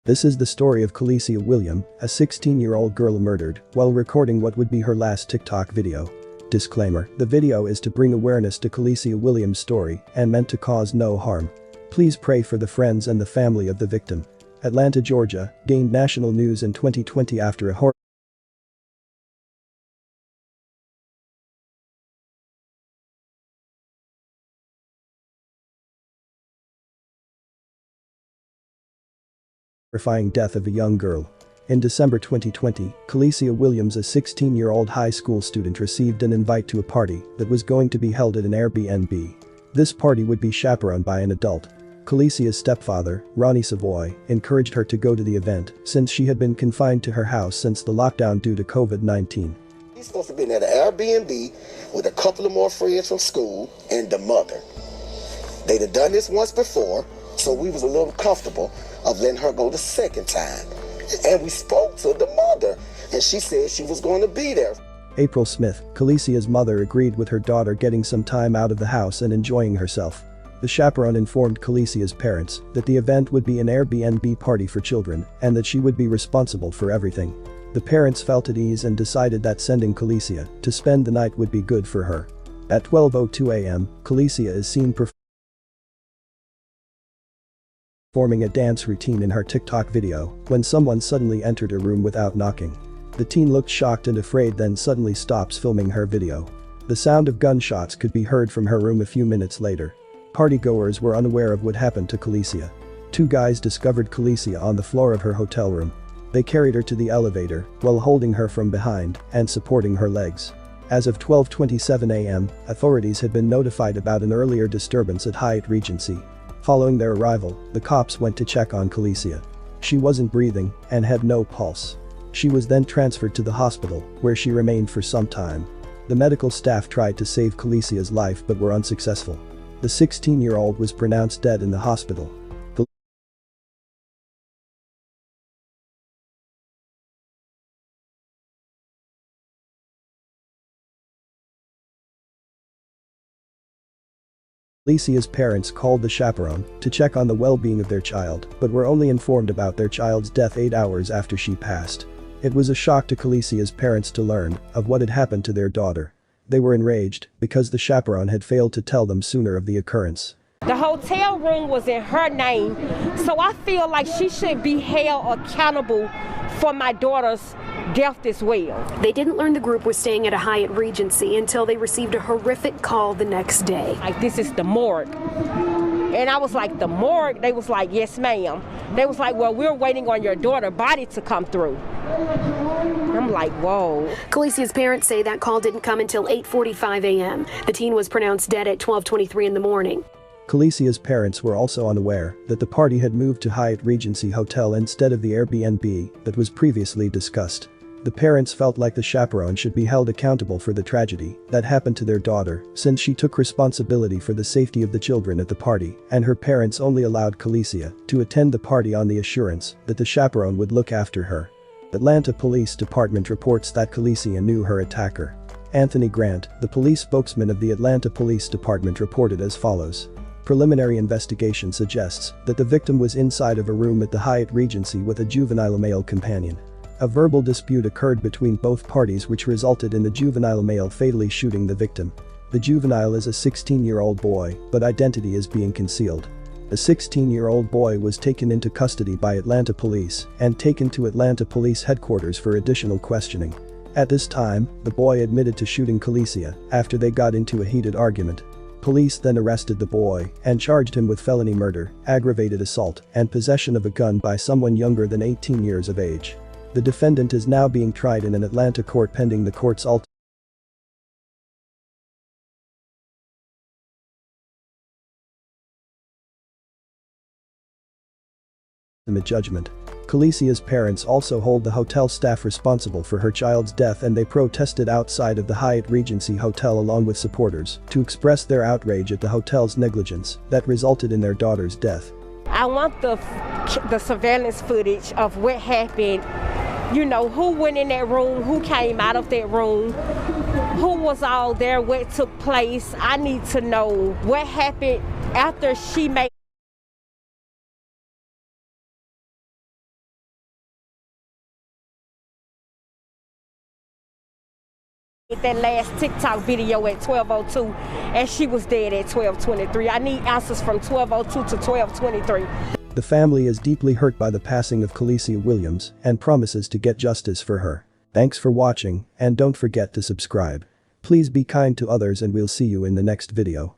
This is the story of Kalecia William, a 16-year-old girl murdered while recording what would be her last TikTok video. Disclaimer: the video is to bring awareness to Kalecia Williams' story and meant to cause no harm. Please pray for the friends and the family of the victim. Atlanta, Georgia, gained national news in 2020 after a horrifying death of a young girl. In December 2020, Kalecia Williams, a 16-year-old high school student, received an invite to a party that was going to be held at an Airbnb. This party would be chaperoned by an adult. Kalecia's stepfather, Ronnie Savoy, encouraged her to go to the event since she had been confined to her house since the lockdown due to COVID-19. He's supposed to be at an Airbnb with a couple of more friends from school and the mother. They'd have done this once before, so we was a little comfortable of letting her go the second time. And we spoke to the mother, and she said she was going to be there. April Smith, Kalecia's mother, agreed with her daughter getting some time out of the house and enjoying herself. The chaperone informed Kalecia's parents that the event would be an Airbnb party for children and that she would be responsible for everything. The parents felt at ease and decided that sending Kalecia to spend the night would be good for her. At 12:02 a.m., Kalecia is seen performing a dance routine in her TikTok video when someone suddenly entered her room without knocking. The teen looked shocked and afraid, then suddenly stops filming her video. The sound of gunshots could be heard from her room a few minutes later. Partygoers were unaware of what happened to Kalecia. Two guys discovered Kalecia on the floor of her hotel room. They carried her to the elevator while holding her from behind and supporting her legs. As of 12:27 a.m., authorities had been notified about an earlier disturbance at Hyatt Regency. Following their arrival, the cops went to check on Kalecia. She wasn't breathing and had no pulse. She was then transferred to the hospital, where she remained for some time. The medical staff tried to save Kalecia's life but were unsuccessful. The 16-year-old was pronounced dead in the hospital. Kalecia's parents called the chaperone to check on the well-being of their child but were only informed about their child's death 8 hours after she passed. It was a shock to Kalecia's parents to learn of what had happened to their daughter. They were enraged because the chaperone had failed to tell them sooner of the occurrence. The hotel room was in her name, so I feel like she should be held accountable for my daughter's death as well. They didn't learn the group was staying at a Hyatt Regency until they received a horrific call the next day. Like, this is the morgue. And I was like, the morgue? They was like, yes, ma'am. They was like, well, we're waiting on your daughter's body to come through. I'm like, whoa. Kalecia's parents say that call didn't come until 8:45 a.m. The teen was pronounced dead at 12:23 in the morning. Kalecia's parents were also unaware that the party had moved to Hyatt Regency Hotel instead of the Airbnb that was previously discussed. The parents felt like the chaperone should be held accountable for the tragedy that happened to their daughter since she took responsibility for the safety of the children at the party, and her parents only allowed Kalecia to attend the party on the assurance that the chaperone would look after her. Atlanta Police Department reports that Kalecia knew her attacker. Anthony Grant, the police spokesman of the Atlanta Police Department, reported as follows. Preliminary investigation suggests that the victim was inside of a room at the Hyatt Regency with a juvenile male companion. A verbal dispute occurred between both parties which resulted in the juvenile male fatally shooting the victim. The juvenile is a 16-year-old boy, but identity is being concealed. The 16-year-old boy was taken into custody by Atlanta police and taken to Atlanta Police headquarters for additional questioning. At this time, the boy admitted to shooting Kalecia after they got into a heated argument. Police then arrested the boy and charged him with felony murder, aggravated assault, and possession of a gun by someone younger than 18 years of age. The defendant is now being tried in an Atlanta court pending the court's ultimate judgment. Kalecia's parents also hold the hotel staff responsible for her child's death, and they protested outside of the Hyatt Regency Hotel along with supporters to express their outrage at the hotel's negligence that resulted in their daughter's death. I want the surveillance footage of what happened. You know, who went in that room, who came out of that room, who was all there, what took place. I need to know what happened after she made that last TikTok video at 12:02 and she was dead at 12:23. I need answers from 12:02 to 12:23. The family is deeply hurt by the passing of Kalecia Williams and promises to get justice for her. Thanks for watching and don't forget to subscribe. Please be kind to others and we'll see you in the next video.